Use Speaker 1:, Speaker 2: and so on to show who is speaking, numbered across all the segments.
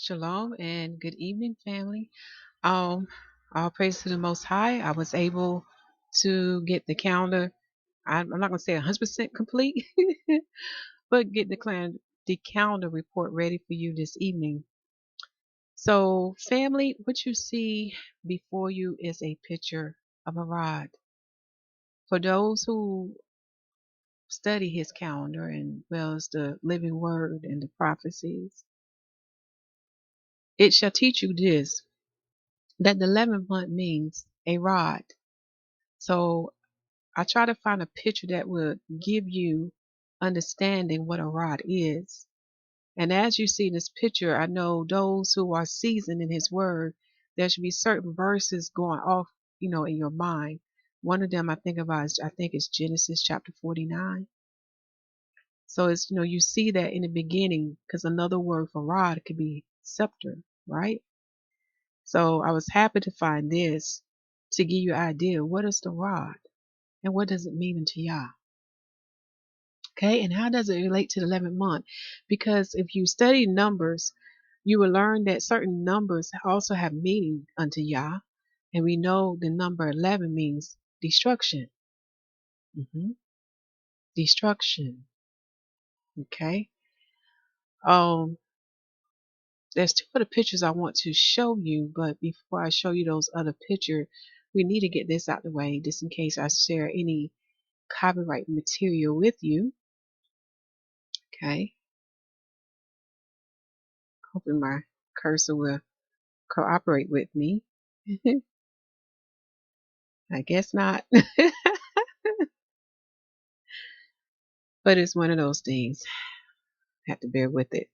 Speaker 1: Shalom and good evening, family. Um, all praise to the Most High. I was able to get the calendar. I'm not going to say 100% complete, but get the calendar report ready for you this evening. So, family, what you see before you is a picture of a rod. For those who study his calendar and well as the living word and the prophecies, it shall teach you this that the 11th month means a rod. So I try to find a picture that would give you understanding what a rod is. And as you see this picture, I know those who are seasoned in his word, there should be certain verses going off, in your mind. One of them I think about is I think it's Genesis chapter 49. So it's you see that in the beginning, because another word for rod could be scepter, right? So I was happy to find this to give you an idea what is the rod and what does it mean unto Yah. Okay, and how does it relate to the 11th month? Because if you study numbers, you will learn that certain numbers also have meaning unto Yah, and we know the number 11 means destruction. hmm Destruction. Okay. Um, there's two other pictures I want to show you, but before I show you those other pictures, we need to get this out the way, just in case I share any copyright material with you. Okay. Hoping my cursor will cooperate with me. I guess not. But it's one of those things. Have to bear with it.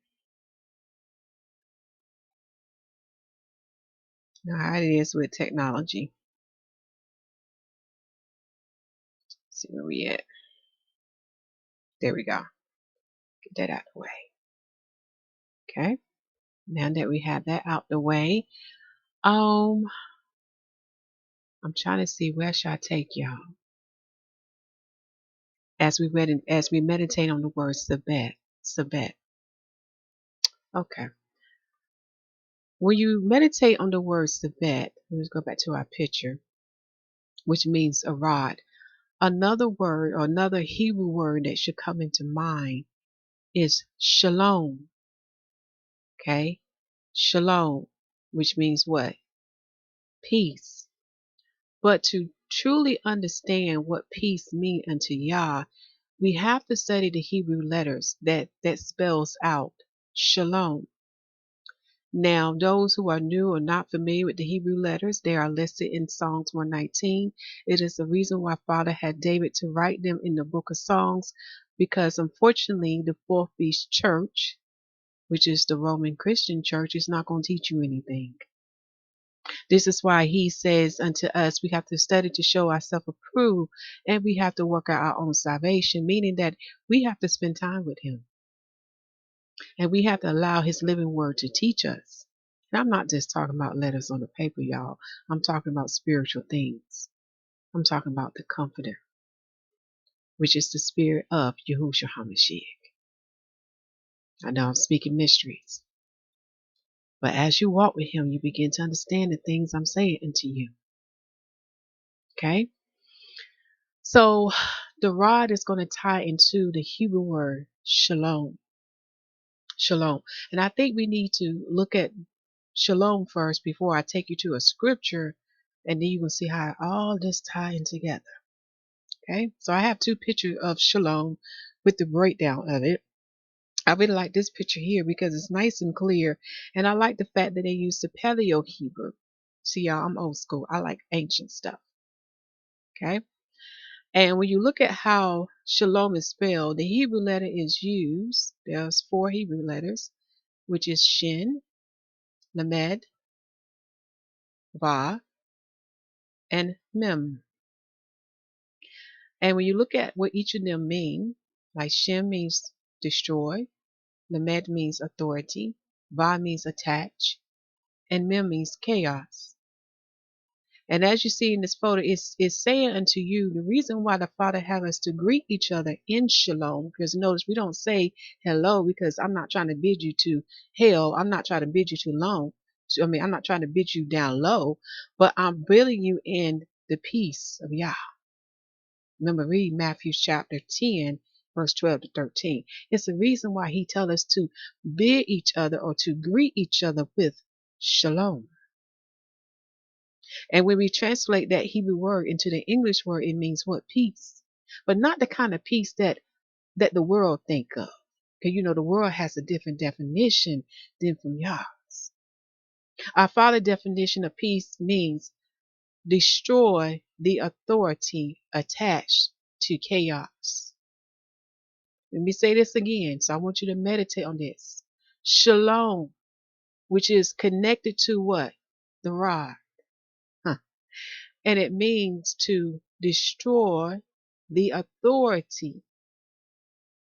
Speaker 1: You know how it is with technology. Let's see where we at. There we go. Get that out of the way. Okay. Now that we have that out the way, um, I'm trying to see where should I take y'all as we meditate on the word Sebat. Sebat. Okay. When you meditate on the word Sebat, let's go back to our picture, which means a rod. Another word or another Hebrew word that should come into mind is Shalom. Okay? Shalom, which means what? Peace. But to truly understand what peace means unto Yah, we have to study the Hebrew letters that spells out Shalom. Now, those who are new or not familiar with the Hebrew letters, they are listed in Psalms 119. It is the reason why Father had David to write them in the book of Songs, because unfortunately, the Fourth Beast Church, which is the Roman Christian church, is not going to teach you anything. This is why he says unto us, we have to study to show ourselves approved, and we have to work out our own salvation, meaning that we have to spend time with him. And we have to allow his living word to teach us. And I'm not just talking about letters on the paper, y'all. I'm talking about spiritual things. I'm talking about the Comforter, which is the spirit of Yahusha HaMashiach. I know I'm speaking mysteries. But as you walk with him, you begin to understand the things I'm saying unto you. Okay? So the rod is going to tie into the Hebrew word shalom. Shalom. And I think we need to look at shalom first before I take you to a scripture, and then you will see how all this ties in together. Okay, so I have two pictures of shalom with the breakdown of it. I really like this picture here because it's nice and clear, and I like the fact that they use the Paleo Hebrew. See, y'all, I'm old school. I like ancient stuff. Okay, and when you look at how shalom is spelled, the Hebrew letter is used. There's four Hebrew letters, which is Shin, Lamed, Va, and Mem. And when you look at what each of them mean, like Shem means destroy, Lamed means authority, Va means attach, and Mem means chaos. And as you see in this photo, it's saying unto you the reason why the Father have us to greet each other in shalom. Because notice we don't say hello because I'm not trying to bid you to hell. I'm not trying to bid you too long. I'm not trying to bid you down low, but I'm bidding you in the peace of Yah. Remember, read Matthew chapter 10, verse 12 to 13. It's the reason why he tells us to bid each other or to greet each other with shalom. And when we translate that Hebrew word into the English word, it means what? Peace. But not the kind of peace that the world think of. Because you know the world has a different definition than from Yah's. Our Father definition of peace means destroy the authority attached to chaos. Let me say this again. So I want you to meditate on this. Shalom, which is connected to what? The rod. Huh. And it means to destroy the authority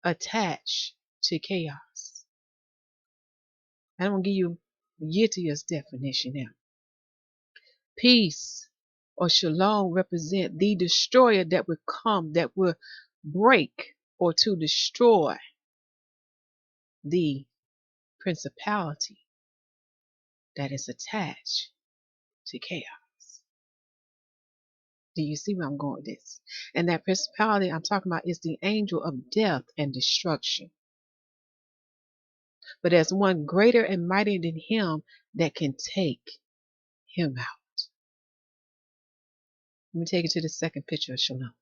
Speaker 1: attached to chaos. I'm going to give you Yittia's definition now. Peace or shalom represent the destroyer that will come, that will break or to destroy the principality that is attached to chaos. Do you see where I'm going with this? And that principality I'm talking about is the angel of death and destruction. But there's one greater and mightier than him that can take him out. Let me take you to the second picture of Shalom.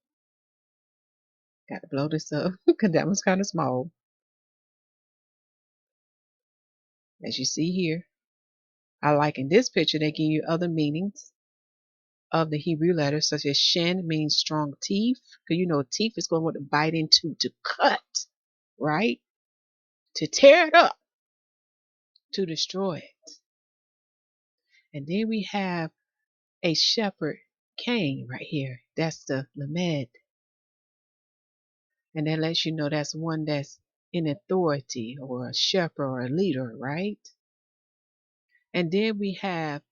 Speaker 1: Got to blow this up because that one's kind of small. As you see here, I like in this picture, they give you other meanings of the Hebrew letters, such as shin means strong teeth. Because you know, teeth is going to want to bite into, to cut, right? To tear it up, to destroy it. And then we have a shepherd cane right here. That's the lamed. And that lets you know that's one that's in authority or a shepherd or a leader, right? And then we have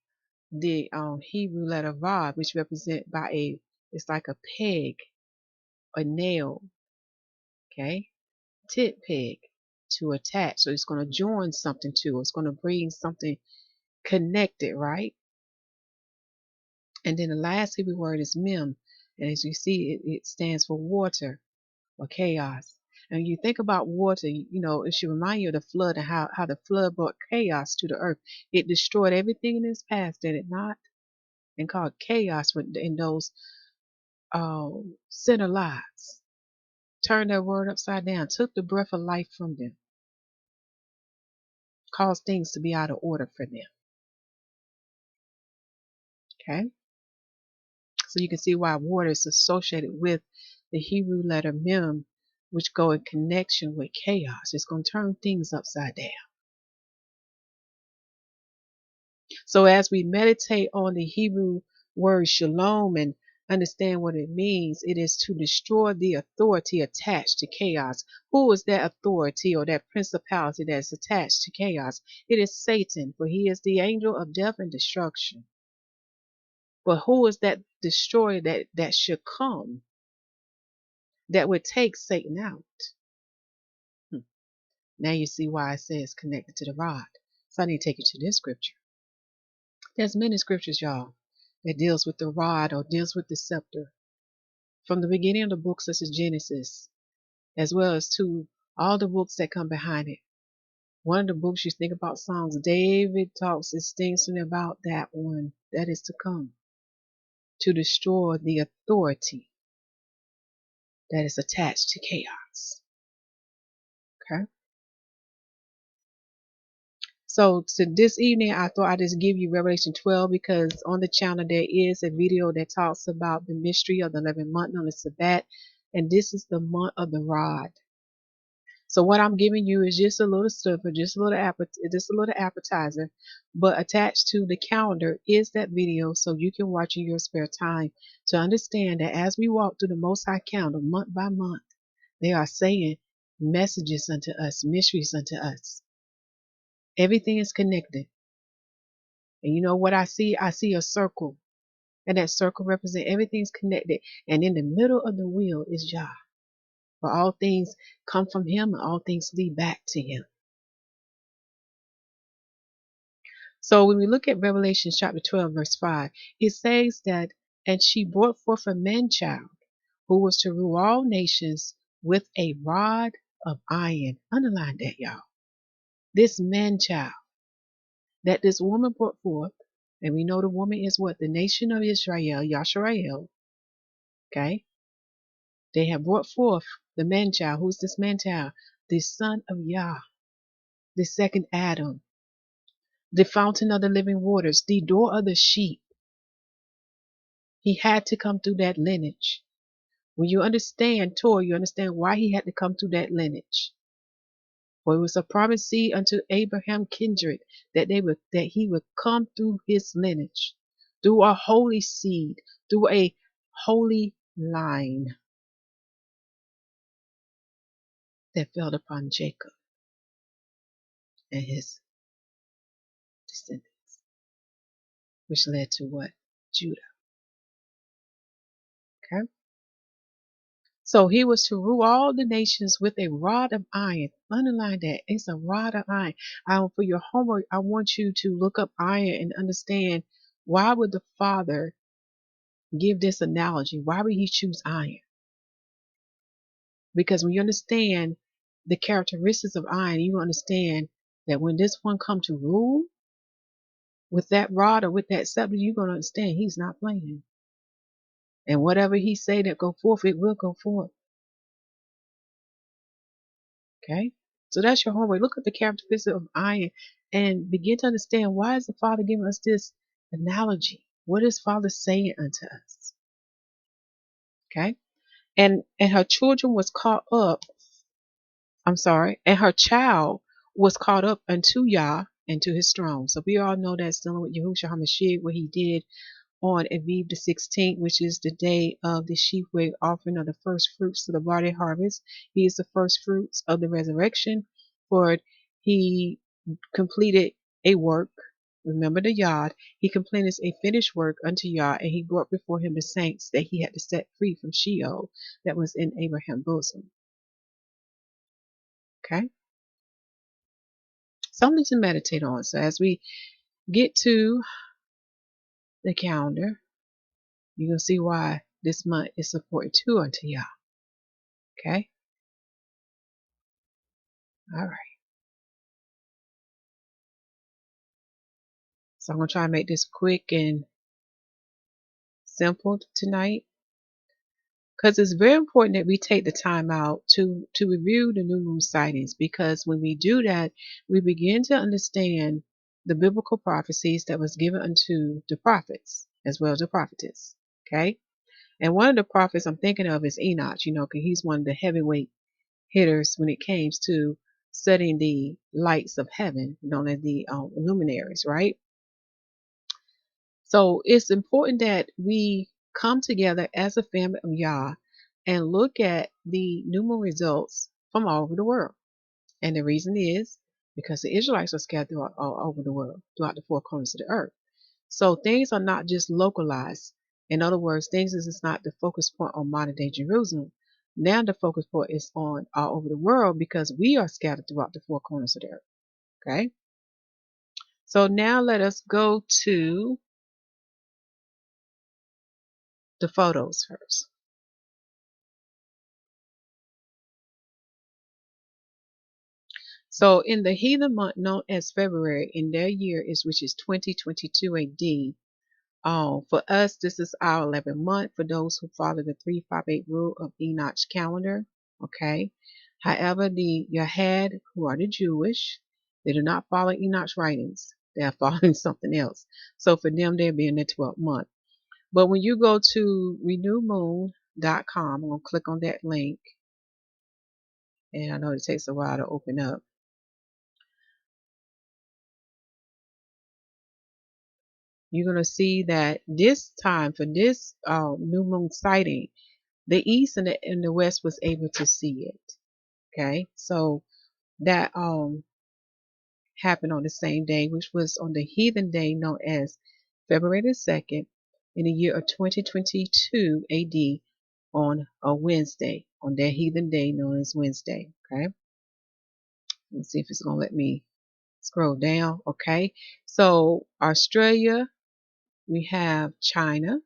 Speaker 1: the Hebrew letter Vav, which represent by it's like a peg, a nail, okay? Tit peg to attach. So it's going to join something to, it's going to bring something connected, right? And then the last Hebrew word is mem. And as you see, it stands for water or chaos. And when you think about water, you know, it should remind you of the flood and how the flood brought chaos to the earth. It destroyed everything in its path, did it not? And caused chaos in those sinner lives. Turned their word upside down, took the breath of life from them, caused things to be out of order for them. Okay? So you can see why water is associated with the Hebrew letter mem, which go in connection with chaos. It's going to turn things upside down. So as we meditate on the Hebrew word shalom and understand what it means, it is to destroy the authority attached to chaos. Who is that authority or that principality that is attached to chaos? It is Satan, for he is the angel of death and destruction. But who is that destroyer that should come, that would take Satan out? Now you see why I say it's connected to the rod. So I need to take you to this scripture. There's many scriptures, y'all, that deals with the rod or deals with the scepter. From the beginning of the books such as Genesis, as well as to all the books that come behind it. One of the books you think about Songs, David talks extensively about that one that is to come, to destroy the authority that is attached to chaos. Okay? So this evening, I thought I'd just give you Revelation 12 because on the channel there is a video that talks about the mystery of the 11th month on the Sebat, and this is the month of the rod. So what I'm giving you is just a little stuff, just a little appetizer, but attached to the calendar is that video so you can watch in your spare time to understand that as we walk through the Most High calendar month by month, they are saying messages unto us, mysteries unto us. Everything is connected. And you know what I see? I see a circle. And that circle represents everything's connected. And in the middle of the wheel is Yah. For all things come from him and all things lead back to him. So when we look at Revelation chapter 12, verse 5, it says that, and she brought forth a man child who was to rule all nations with a rod of iron. Underline that, y'all. This man child that this woman brought forth, and we know the woman is what? The nation of Israel, Yasharal. Okay? They have brought forth the man child. Who's this man child? The son of Yah, the second Adam, the fountain of the living waters, the door of the sheep. He had to come through that lineage. When you understand Torah, you understand why he had to come through that lineage. For it was a promised seed unto Abraham kindred that he would come through his lineage, through a holy seed, through a holy line that fell upon Jacob and his descendants, which led to what? Judah. Okay? So he was to rule all the nations with a rod of iron. Underline that. It's a rod of iron. For your homework, I want you to look up iron and understand why would the Father give this analogy? Why would he choose iron? Because when you understand the characteristics of iron, you understand that when this one come to rule with that rod or with that scepter, you're going to understand he's not playing. And whatever he say that go forth, it will go forth. Okay? So that's your homework. Look at the characteristics of iron and begin to understand why is the Father giving us this analogy? What is Father saying unto us? Okay? And her children was caught up, and her child was caught up unto Yah and to his throne. So we all know that's dealing with Yahusha HaMashiach, what he did on Aviv the 16th, which is the day of the sheepway offering of the first fruits to the barley harvest. He is the first fruits of the resurrection, for he completed a work. Remember the yod. He completed a finished work unto Yah, and he brought before him the saints that he had to set free from Sheol that was in Abraham's bosom. Okay? Something to meditate on. So as we get to the calendar, you're going to see why this month is supported too unto Yah. Okay? All right. So I'm going to try and make this quick and simple tonight, because it's very important that we take the time out to review the new moon sightings, because when we do that, we begin to understand the biblical prophecies that was given unto the prophets as well as the prophetess. Okay? And one of the prophets I'm thinking of is Enoch, because he's one of the heavyweight hitters when it came to studying the lights of heaven, known as the luminaries, right? So it's important that we come together as a family of Yah and look at the new moon results from all over the world. And the reason is because the Israelites are scattered throughout all over the world, throughout the four corners of the earth. So things are not just localized. In other words, things is not the focus point on modern day Jerusalem. Now the focus point is on all over the world because we are scattered throughout the four corners of the earth. Okay? So now let us go to the photos first. So in the heathen month known as February, in their year is which is 2022 AD. For us, this is our 11th month for those who follow the 358 rule of Enoch's calendar. Okay. However, the Yahad, who are the Jewish, they do not follow Enoch's writings. They are following something else. So for them, they'll be in the 12th month. But when you go to renewmoon.com, I'm going to click on that link. And I know it takes a while to open up. You're going to see that this time for this new moon sighting, the east and the west was able to see it. Okay, so that happened on the same day, which was on the heathen day known as February the 2nd, in the year of 2022 AD on a Wednesday, on their heathen day known as Wednesday. Okay, let's see if it's going to let me scroll down. Okay, so Australia, we have China,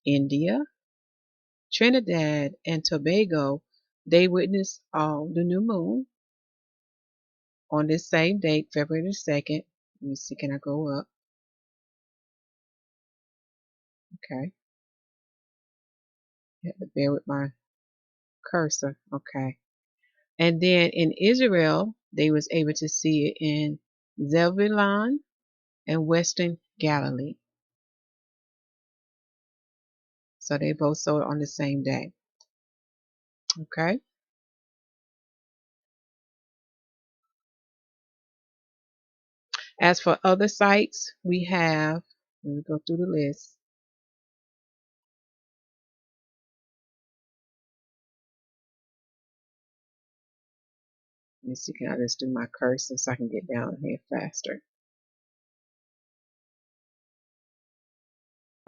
Speaker 1: India, Trinidad, and Tobago. They witnessed the new moon on this same date, February the 2nd. Let me see, can I go up? Okay, you have to bear with my cursor. Okay. And then in Israel, they was able to see it in Zebulun and Western Galilee. So they both saw it on the same day. Okay. As for other sites, we have, let me go through the list. Let me see, can I just do my cursor so I can get down here faster?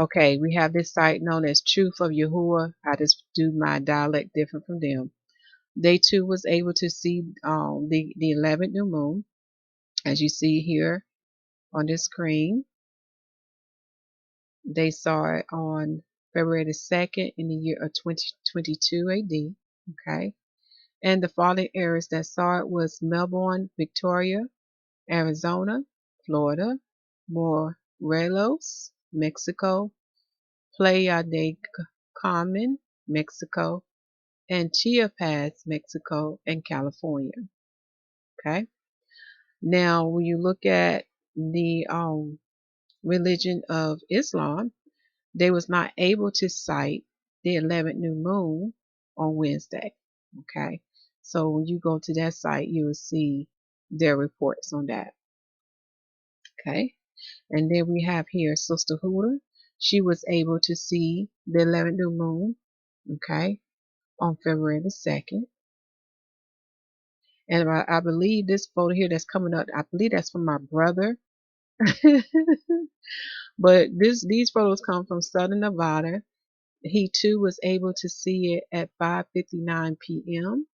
Speaker 1: Okay, we have this site known as Truth of Yahuwah. I just do my dialect different from them. They too was able to see the 11th new moon, as you see here on this screen. They saw it on February the 2nd in the year of 2022 AD. Okay. And the following areas that saw it was Melbourne, Victoria, Arizona, Florida, Morelos, Mexico, Playa del Carmen, Mexico, and Chiapas, Mexico, and California. Okay. Now, when you look at the religion of Islam, they was not able to cite the 11th new moon on Wednesday. Okay. So when you go to that site, you will see their reports on that. Okay. And then we have here Sister Huda. She was able to see the 11th new moon. Okay. On February the 2nd. And I believe this photo here that's coming up, I believe that's from my brother. But these photos come from Southern Nevada. He too was able to see it at 5:59 p.m.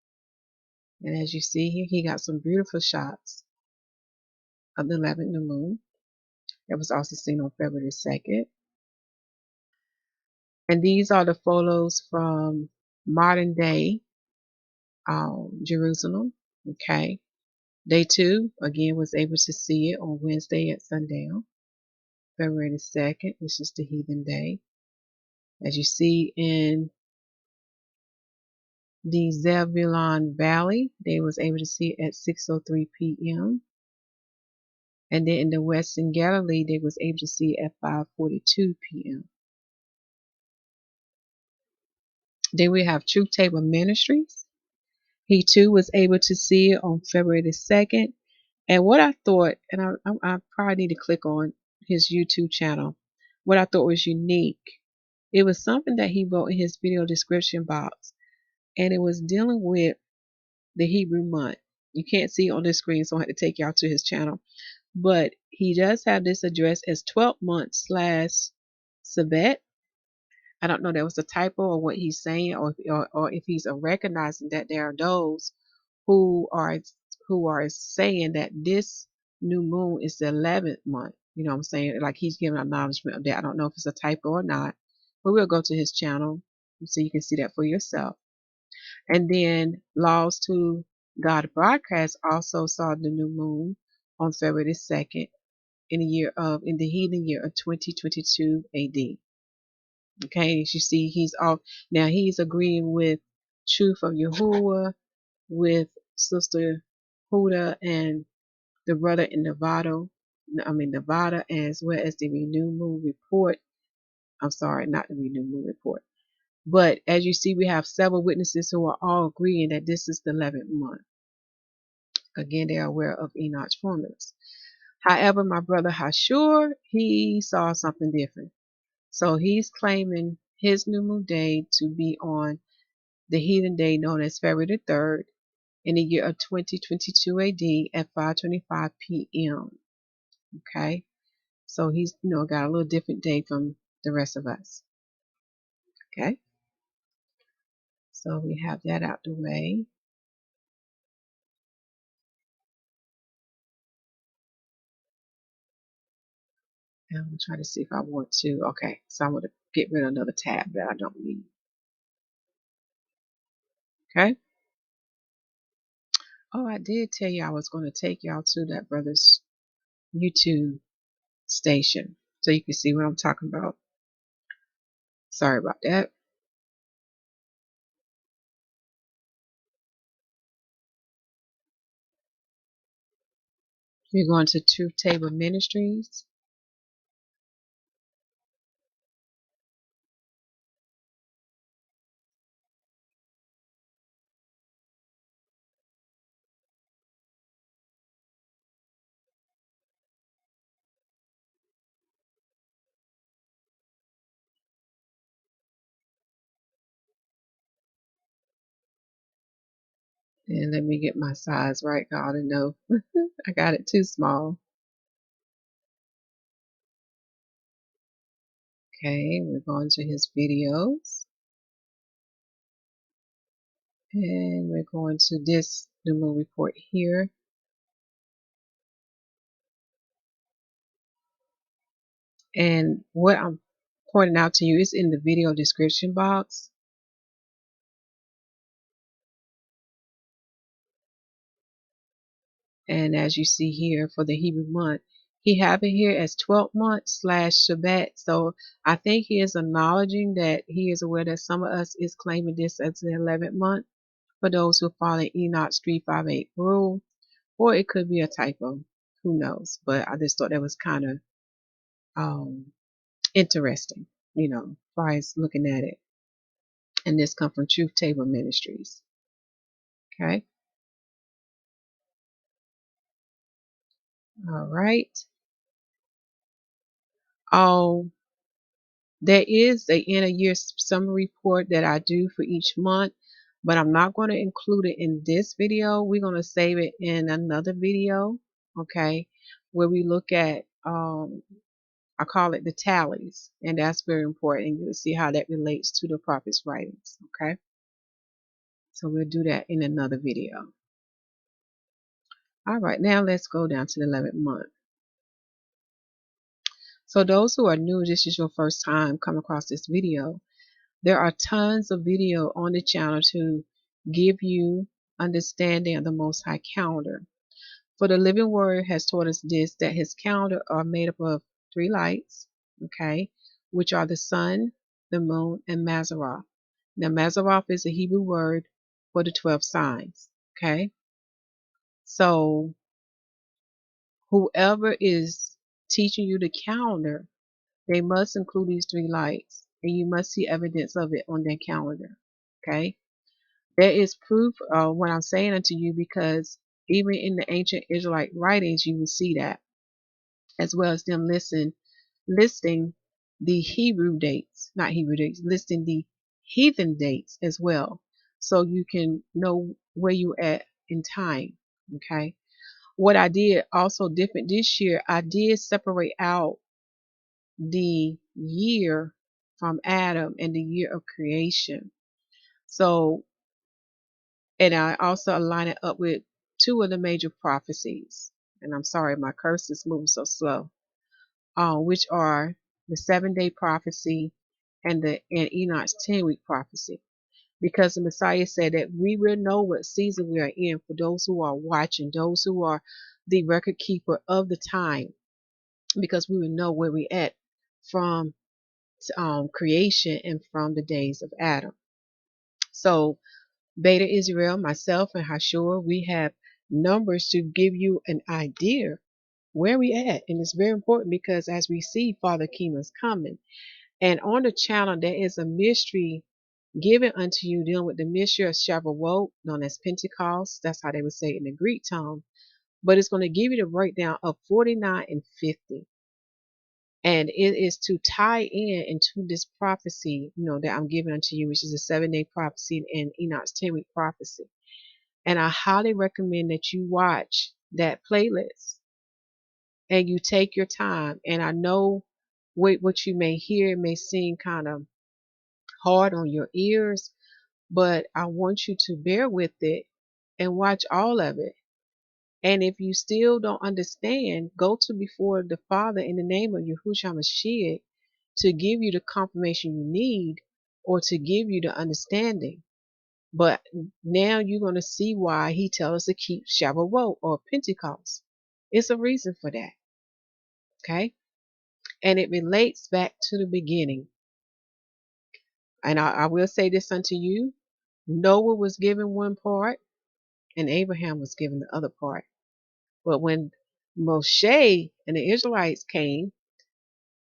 Speaker 1: And as you see here, he got some beautiful shots of the 11th new moon. That was also seen on February 2nd. And these are the photos from modern day Jerusalem. Okay. They too, again, was able to see it on Wednesday at sundown, February the 2nd, which is the heathen day. As you see in the Zebulon Valley, they was able to see it at 6:03 p.m. And then in the Western Galilee, they was able to see it at 5:42 p.m. Then we have Truth Table Ministries. He too was able to see it on February the 2nd. And what I thought, and I probably need to click on his YouTube channel, what I thought was unique, it was something that he wrote in his video description box, and it was dealing with the Hebrew month. You can't see it on the screen, so I had to take y'all to his channel. But he does have this address as 12 months slash Sebat. I don't know if that was a typo or what he's saying, or if he's recognizing that there are those who are saying that this new moon is the 11th month. You know what I'm saying? Like he's giving acknowledgement of that. I don't know if it's a typo or not, but we'll go to his channel so you can see that for yourself. And then Laws to God broadcast also saw the new moon on February the 2nd in the heathen year of 2022 AD. Okay, as you see, he's off now. He's agreeing with Truth of Yahuwah, with Sister Huda and the brother in Nevada, as well as the Renew Moon Report. I'm sorry, not the Renew Moon Report. But as you see, we have several witnesses who are all agreeing that this is the 11th month. Again, they are aware of Enoch's formulas. However, my brother Hashur, he saw something different. So he's claiming his new moon day to be on the heathen day known as February the 3rd in the year of 2022 AD at 5:25 p.m. Okay, so he's got a little different day from the rest of us. Okay, so we have that out the way. And I'm trying to see if I want to. Okay, so I'm going to get rid of another tab that I don't need. Okay. Oh, I did tell you I was going to take y'all to that brother's YouTube station so you can see what I'm talking about. Sorry about that. You're going to Truth Table Ministries. And let me get my size right. I ought to know. I got it too small. Okay, we're going to his videos. And we're going to this new moon report here. And what I'm pointing out to you is in the video description box. And as you see here for the Hebrew month, he have it here as 12th month / Shabbat. So I think he is acknowledging that he is aware that some of us is claiming this as the 11th month for those who follow Enoch's 358 rule, or it could be a typo. Who knows? But I just thought that was kind of interesting, as far as looking at it. And this come from Truth Table Ministries. Okay. All right. Um, there is a end of year summary report that I do for each month, but I'm not going to include it in this video. We're going to save it in another video, okay, where we look at I call it the tallies, and that's very important. You'll see how that relates to the prophet's writings, okay? So we'll do that in another video. All right, now let's go down to the 11th month. So those who are new, this is your first time come across this video. There are tons of video on the channel to give you understanding of the Most High calendar. For the living word has taught us this, that his calendar are made up of 3 lights, okay, which are the sun, the moon, and Mazzaroth. Now, Mazzaroth is a Hebrew word for the 12 signs, okay? So whoever is teaching you the calendar, they must include these 3 lights, and you must see evidence of it on their calendar, okay? There is proof of what I'm saying unto you, because even in the ancient Israelite writings, you will see that, as well as them listing the Hebrew dates, not Hebrew dates, listing the heathen dates as well, so you can know where you're at in time, okay? What I did also different this year, I did separate out the year from Adam and the year of creation. So, and I also align it up with 2 of the major prophecies. And I'm sorry, my cursor is moving so slow. Which are the 7-day prophecy and Enoch's 10-week prophecy. Because the Messiah said that we will know what season we are in for those who are watching, those who are the record keeper of the time, because we will know where we're at from creation and from the days of Adam. So Beta Israel, myself, and Yahusha, we have numbers to give you an idea where we at. And it's very important because as we see Father Kingdom is coming. And on the channel, there is a mystery given unto you dealing with the mystery of Shavuot, known as Pentecost. That's how they would say it in the Greek tongue. But it's going to give you the breakdown of 49 and 50. And it is to tie in into this prophecy, that I'm giving unto you, which is a 7-day prophecy and Enoch's 10-week prophecy. And I highly recommend that you watch that playlist and you take your time. And I know what you may hear may seem kind of hard on your ears, but I want you to bear with it and watch all of it. And if you still don't understand, go to before the Father in the name of Yahusha Mashiach to give you the confirmation you need or to give you the understanding. But now you're going to see why he tells us to keep Shavuot or Pentecost. It's a reason for that. Okay? And it relates back to the beginning. And I will say this unto you. Noah was given one part and Abraham was given the other part. But when Moshe and the Israelites came,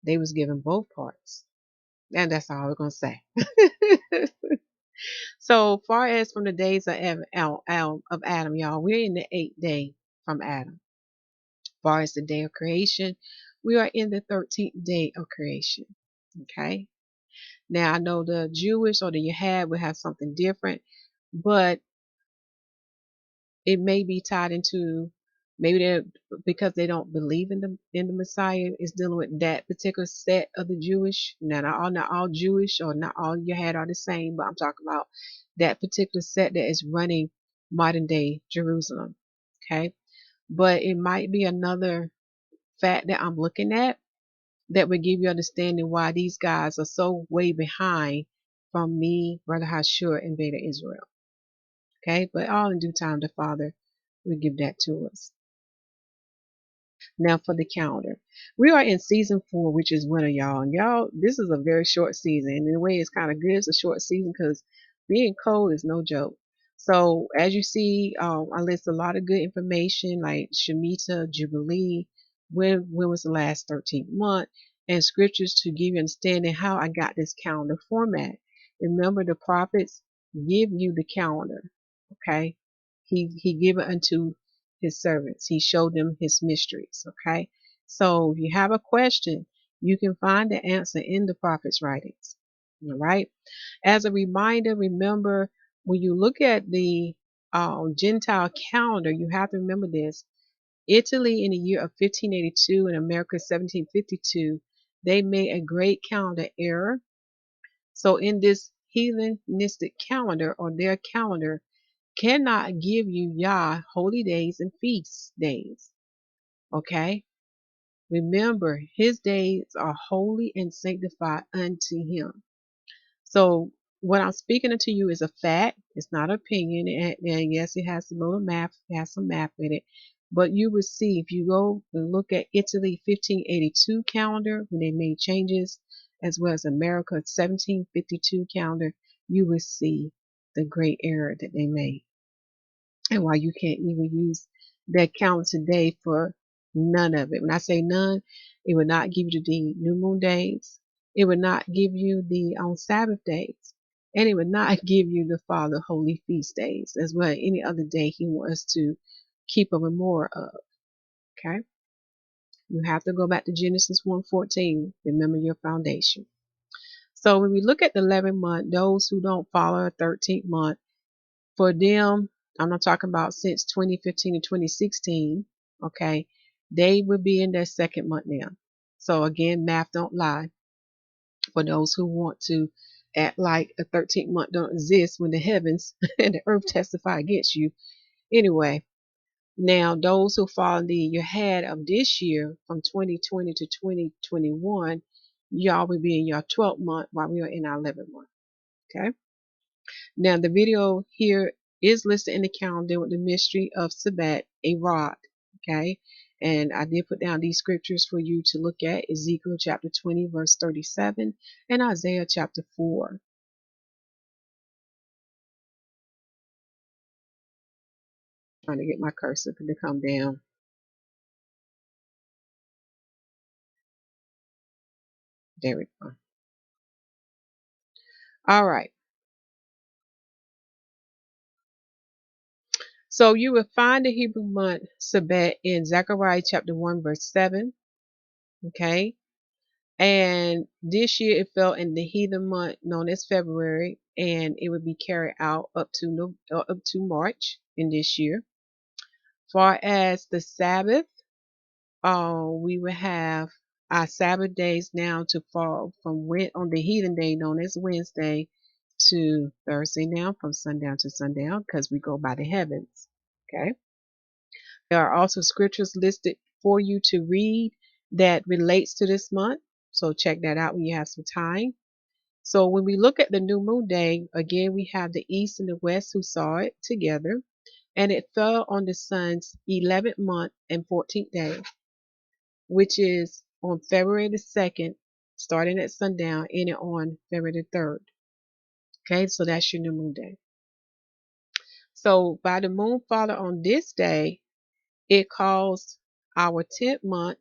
Speaker 1: they was given both parts. And that's all we're going to say. So far as from the days of Adam, y'all, we're in the 8th day from Adam. Far as the day of creation, we are in the 13th day of creation. Okay. Now I know the Jewish or the Yahad will have something different, but it may be tied into maybe they're because they don't believe in the Messiah is dealing with that particular set of the Jewish. Now not all Jewish or not all Yahad are the same, but I'm talking about that particular set that is running modern day Jerusalem. Okay. But it might be another fact that I'm looking at that would give you understanding why these guys are so way behind from me, Brother Hashur, and Beta Israel. Okay, but all in due time, the Father will give that to us. Now for the calendar. We are in season 4, which is winter, y'all. And y'all, this is a very short season. And in a way, it's kind of good. It's a short season because being cold is no joke. So as you see, I list a lot of good information like Shemitah, Jubilee, when was the last 13th month, and scriptures to give you understanding how I got this calendar format. Remember, the prophets give you the calendar. Okay, he gave it unto his servants. He showed them his mysteries. Okay. So if you have a question, you can find the answer in the prophet's writings. All right. As a reminder, remember when you look at the Gentile calendar, you have to remember this. Italy in the year of 1582 and America 1752, they made a great calendar error. So in this heathenistic calendar or their calendar, cannot give you Yah holy days and feast days. Okay? Remember, his days are holy and sanctified unto him. So what I'm speaking to you is a fact. It's not opinion. And yes, it has a little math. It has some math in it. But you will see if you go and look at Italy 1582 calendar when they made changes, as well as America 1752 calendar, you will see the great error that they made. And why you can't even use that calendar today for none of it. When I say none, it would not give you the new moon days. It would not give you the on Sabbath days. And it would not give you the Father holy feast days as well. Any other day he wants to keep a memorial of. Okay. You have to go back to Genesis 1:14. Remember your foundation. So when we look at the 11th month, those who don't follow a 13th month, for them, I'm not talking about since 2015 and 2016, okay, they will be in their second month now. So again, math don't lie. For those who want to act like a 13th month don't exist when the heavens and the earth testify against you. Anyway, now those who fall in the year ahead of this year from 2020 to 2021, y'all will be in your 12th month while we are in our 11th month. Okay. Now the video here is listed in the calendar with the mystery of Sebat, a rod. Okay. And I did put down these scriptures for you to look at: Ezekiel chapter 20, verse 37, and Isaiah chapter 4. Trying to get my cursor to come down. There we go. All right. So you will find the Hebrew month Sebat in Zechariah chapter 1, verse 7. Okay. And this year it fell in the heathen month known as February, and it would be carried out up to March in this year. Far as the Sabbath, we would have our Sabbath days now to fall from on the heathen day known as Wednesday to Thursday now, from sundown to sundown, because we go by the heavens. Okay. There are also scriptures listed for you to read that relates to this month. So check that out when you have some time. So when we look at the new moon day, again, we have the east and the west who saw it together, and it fell on the sun's 11th month and 14th day, which is on February the 2nd, starting at sundown, ending on February the 3rd. Okay, so that's your new moon day. So by the moon falling on this day, it caused our 10th month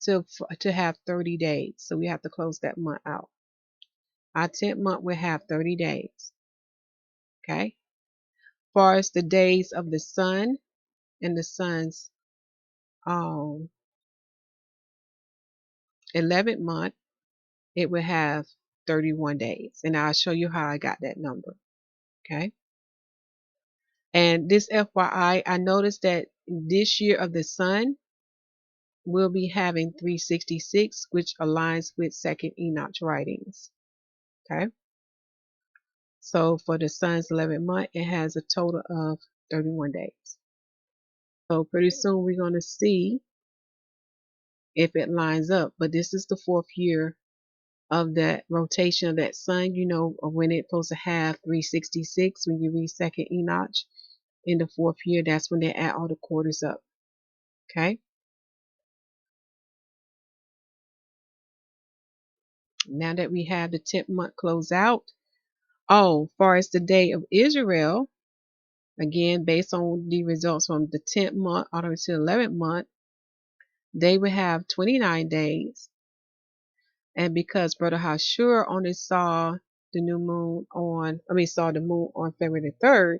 Speaker 1: to have 30 days. So we have to close that month out. Our 10th month will have 30 days. Okay. As far as the days of the sun and the sun's 11th month, it will have 31 days. And I'll show you how I got that number. Okay. And this FYI, I noticed that this year of the sun will be having 366, which aligns with Second Enoch's writings. Okay. So for the sun's 11th month, it has a total of 31 days. So pretty soon we're going to see if it lines up. But this is the 4th year of that rotation of that sun, you know, of when it's supposed to have 366. When you read Second Enoch in the 4th year, that's when they add all the quarters up. Okay. Now that we have the 10th month closed out, far as the day of Israel, again, based on the results from the 10th month all the way to the 11th month, they will have 29 days. And because Brother Hashur only saw the moon on February the 3rd,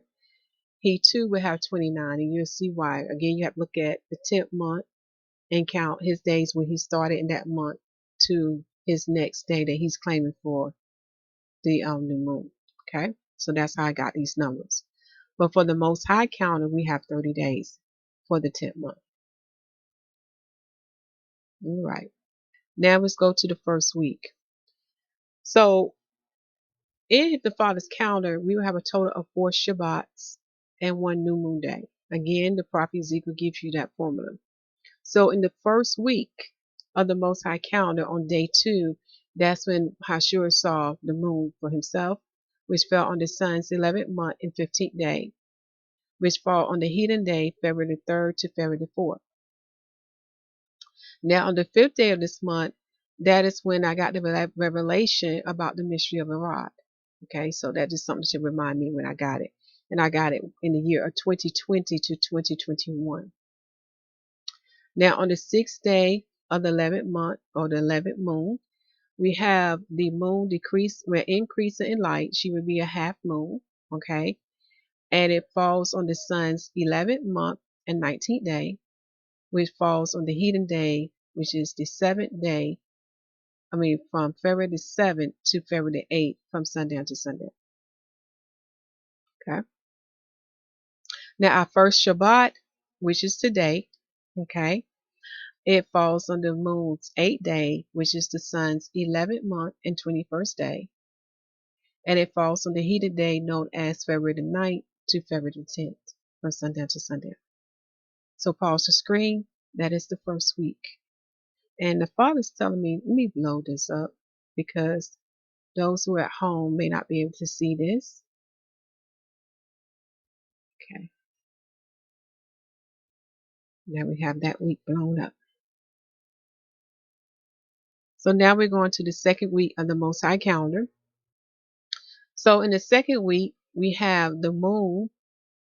Speaker 1: he too will have 29. And you'll see why. Again, you have to look at the 10th month and count his days when he started in that month to his next day that he's claiming for the new moon. Okay, so that's how I got these numbers. But for the Most High Calendar, we have 30 days for the 10th month. All right. Now let's go to the first week. So in the Father's calendar, we will have a total of 4 Shabbats and 1 new moon day. Again, the prophet Ezekiel gives you that formula. So in the first week of the Most High calendar on day 2, that's when Hashur saw the moon for himself, which fell on the sun's 11th month and 15th day, which fall on the heathen day, February the 3rd to February the 4th. Now on the 5th day of this month, that is when I got the revelation about the mystery of the rod. Okay, so that is something to remind me when I got it. And I got it in the year of 2020 to 2021. Now on the 6th day of the 11th month, or the 11th moon, we have the moon we're increasing in light. She would be a half moon. Okay. And it falls on the sun's 11th month and 19th day, which falls on the heathen day, which is the 7th day. From February the 7th to February the 8th, from sundown to sundown. Okay. Now our first Shabbat, which is today, okay, it falls on the moon's 8th day, which is the sun's 11th month and 21st day. And it falls on the heated day known as February the 9th to February the 10th, from sundown to sundown. So pause the screen. That is the first week. And the Father's telling me, let me blow this up, because those who are at home may not be able to see this. Okay. Now we have that week blown up. So now we're going to the second week of the Most High calendar. So in the second week, we have the moon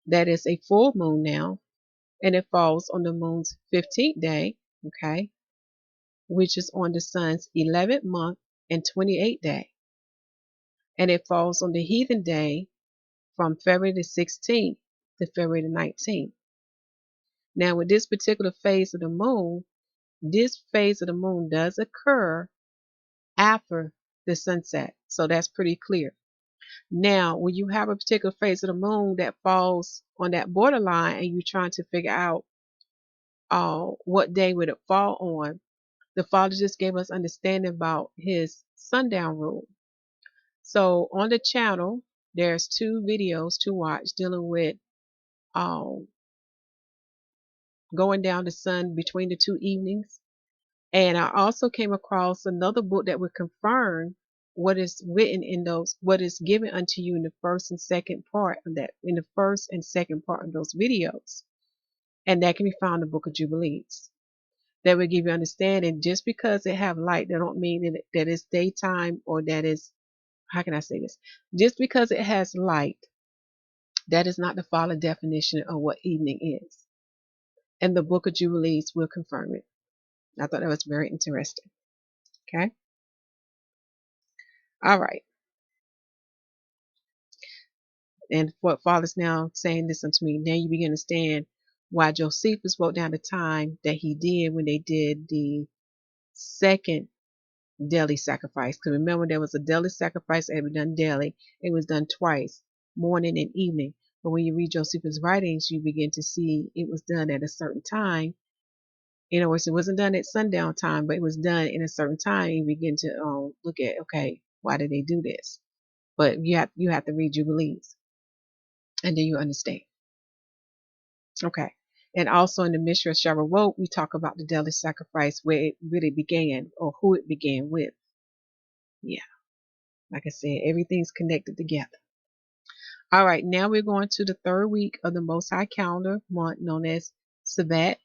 Speaker 1: that is a full moon now, and it falls on the moon's 15th day, okay, which is on the sun's 11th month and 28th day. And it falls on the heathen day from February the 16th to February the 19th. Now with this particular phase of the moon, this phase of the moon does occur after the sunset. So that's pretty clear. Now, when you have a particular phase of the moon that falls on that borderline and you're trying to figure out what day would it fall on, The Father just gave us understanding about his sundown rule. So on the channel, there's 2 videos to watch dealing with um, going down the sun between the 2 evenings. And I also came across another book that would confirm what is written in those, what is given unto you in the first and second part of that, in the first and second part of those videos. And that can be found in the Book of Jubilees. That will give you understanding. Just because it have light, that don't mean that it's daytime, or that is, how can I say this? Just because it has light, that is not the full definition of what evening is. And the Book of Jubilees will confirm it. I thought that was very interesting. Okay. All right. And what Father's now saying this unto me, now you begin to understand why Josephus wrote down the time that he did when they did the second daily sacrifice. Because remember, there was a daily sacrifice that had been done daily. It was done twice, morning and evening. But when you read Josephus' writings, you begin to see it was done at a certain time. In other words, it wasn't done at sundown time, but it was done in a certain time. You begin to look at, okay, why did they do this? But you have to read Jubilees, and then you understand. Okay. And also in the Mystery of Shavuot, we talk about the daily sacrifice, where it really began, or who it began with. Yeah. Like I said, everything's connected together. All right. Now we're going to the 3rd week of the Most High Calendar month, known as Sebat.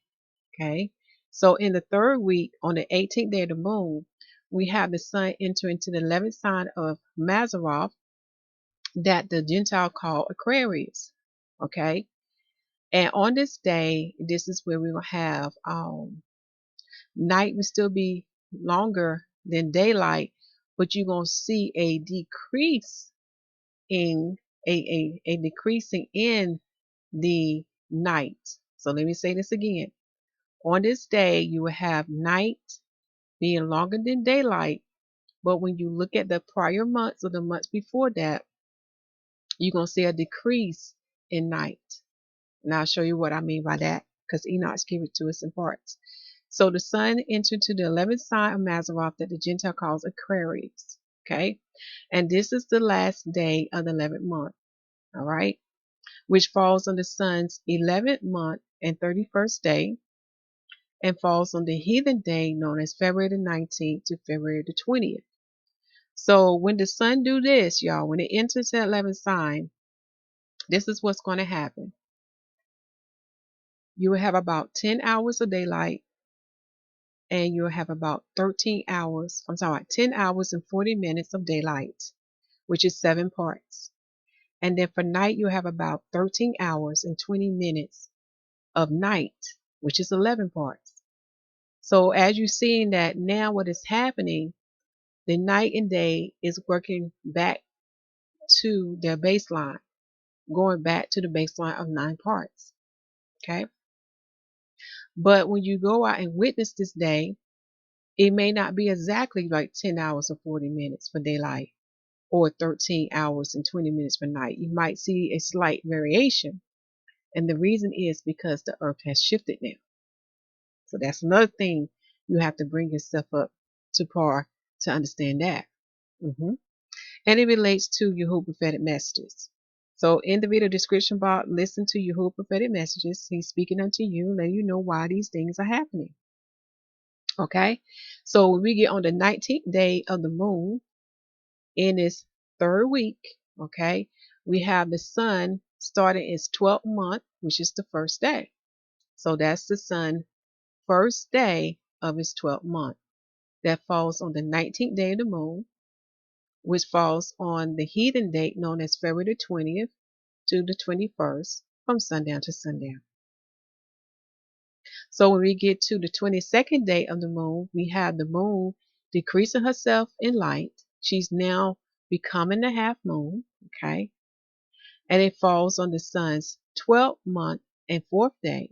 Speaker 1: Okay. So in the 3rd week, on the 18th day of the moon, we have the sun enter into the 11th sign of Mazzaroth, that the Gentile call Aquarius. Okay. And on this day, this is where we will have night will still be longer than daylight, but you're gonna see a decrease in a decreasing in the night. So let me say this again. On this day, you will have night being longer than daylight, but when you look at the prior months or the months before that, you're gonna see a decrease in night. And I'll show you what I mean by that, because Enoch's given it to us in parts. So the sun entered to the 11th sign of Mazzaroth, that the Gentile calls Aquarius. Okay. And this is the last day of the 11th month. All right. Which falls on the sun's 11th month and 31st day, and falls on the heathen day known as February the 19th to February the 20th. So when the sun do this, y'all, when it enters that 11th sign, this is what's going to happen. You will have about 10 hours of daylight, and you'll have about 13 hours, 10 hours and 40 minutes of daylight, which is 7 parts. And then for night, you'll have about 13 hours and 20 minutes of night, which is 11 parts. So as you're seeing that now, what is happening, the night and day is working back to their baseline, going back to the baseline of 9 parts. Okay. But when you go out and witness this day, it may not be exactly like 10 hours or 40 minutes for daylight, or 13 hours and 20 minutes for night. You might see a slight variation. And the reason is because the earth has shifted now. So that's another thing you have to bring yourself up to par to understand that. And it relates to YAHUAH prophetic messages. So in the video description box, listen to YAHUAH prophetic messages. He's speaking unto you, letting you know why these things are happening. Okay. So when we get on the 19th day of the moon in its 3rd week, okay, we have the sun starting its 12th month, which is the first day. So that's the sun first day of its 12th month. That falls on the 19th day of the moon, which falls on the heathen date known as February the 20th to the 21st, from sundown to sundown. So when we get to the 22nd day of the moon, we have the moon decreasing herself in light. She's now becoming the half moon, okay? And it falls on the sun's 12th month and 4th day,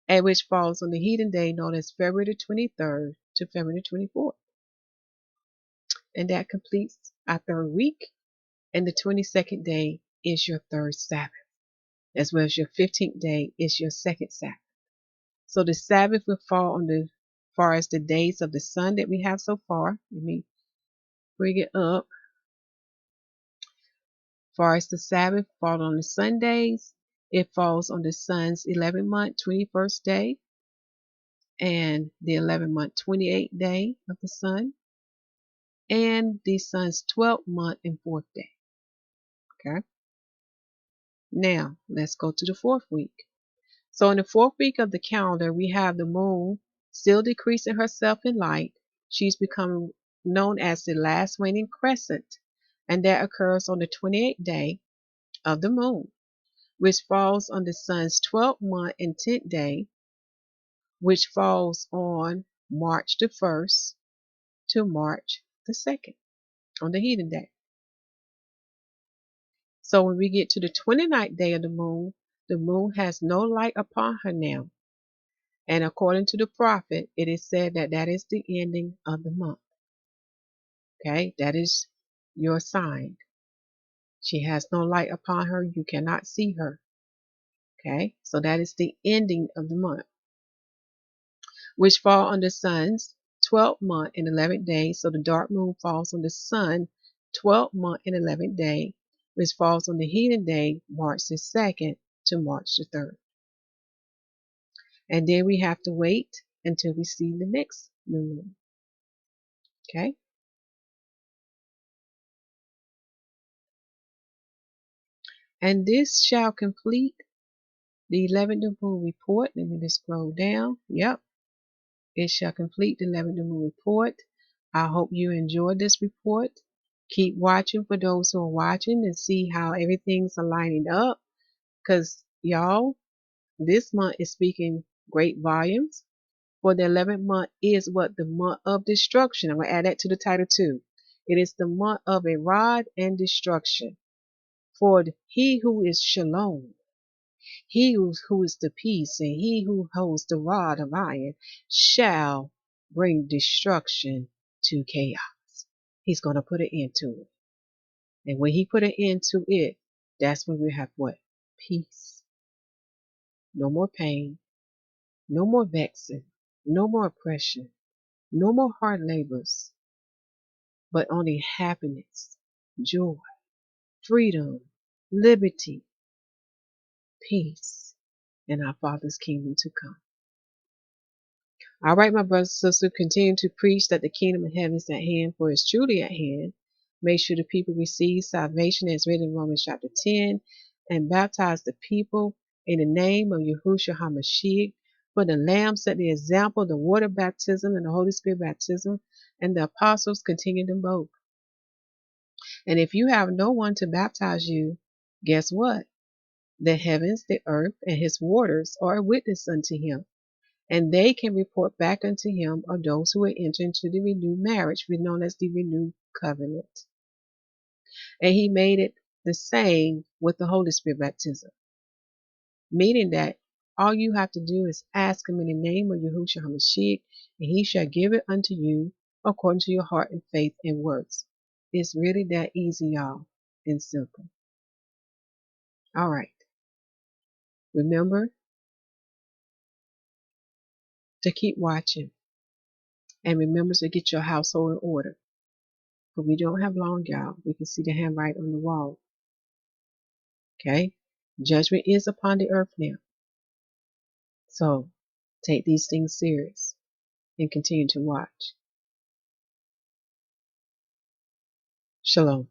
Speaker 1: and which falls on the heathen day known as February the 23rd to February the 24th. And that completes our 3rd week. And the 22nd day is your 3rd Sabbath, as well as your 15th day is your 2nd Sabbath. So the Sabbath will fall on the far as the days of the sun that we have so far. Let me bring it up. Far as the Sabbath fall on the Sundays, it falls on the sun's 11th month, 21st day, and the 11th month, 28th day of the sun, and the sun's 12th month and 4th day. Okay. Now, let's go to the 4th week. So in the 4th week of the calendar, we have the moon still decreasing herself in light. She's becoming known as the last waning crescent, and that occurs on the 28th day of the moon, which falls on the sun's 12th month and 10th day, which falls on March the 1st to March the 2nd, on the heathen day. So when we get to the 29th day of the moon has no light upon her now. And according to the prophet, it is said that that is the ending of the month. Okay, that is your sign. She has no light upon her. You cannot see her. Okay, so that is the ending of the month, which fall on the sun's 12th month and 11th day. So the dark moon falls on the sun 12th month and 11th day, which falls on the heathen day, March the 2nd to March the 3rd. And then we have to wait until we see the next new moon. Okay. And this shall complete the 11th new moon report. Let me just scroll down. Yep. It shall complete the 11th new moon report. I hope you enjoyed this report. Keep watching for those who are watching and see how everything's aligning up. Because, y'all, this month is speaking great volumes. For the 11th month is what? The month of destruction. I'm going to add that to the title too. It is the month of a rod and destruction. For he who is Shalom, he who is the peace, and he who holds the rod of iron shall bring destruction to chaos. He's going to put an end to it. And when he put an end to it, that's when we have what? Peace. No more pain. No more vexing. No more oppression. No more hard labors. But only happiness, joy, freedom, liberty, peace, and our Father's kingdom to come. All right, my brothers and sisters, continue to preach that the kingdom of heaven is at hand, for it's truly at hand. Make sure the people receive salvation as written in Romans chapter 10, and baptize the people in the name of Yahusha HaMashiach. For the Lamb set the example, the water baptism and the Holy Spirit baptism, and the apostles continued them both. And if you have no one to baptize you, guess what? The heavens, the earth, and his waters are a witness unto him. And they can report back unto him of those who are entering into the renewed marriage, known as the renewed covenant. And he made it the same with the Holy Spirit baptism, meaning that all you have to do is ask him in the name of Yahushua HaMashiach, and he shall give it unto you according to your heart and faith and works. It's really that easy, y'all, and simple. All right. Remember to keep watching, and remember to get your household in order. But we don't have long, y'all. We can see the handwriting on the wall. Okay? Judgment is upon the earth now. So take these things serious and continue to watch. Shalom.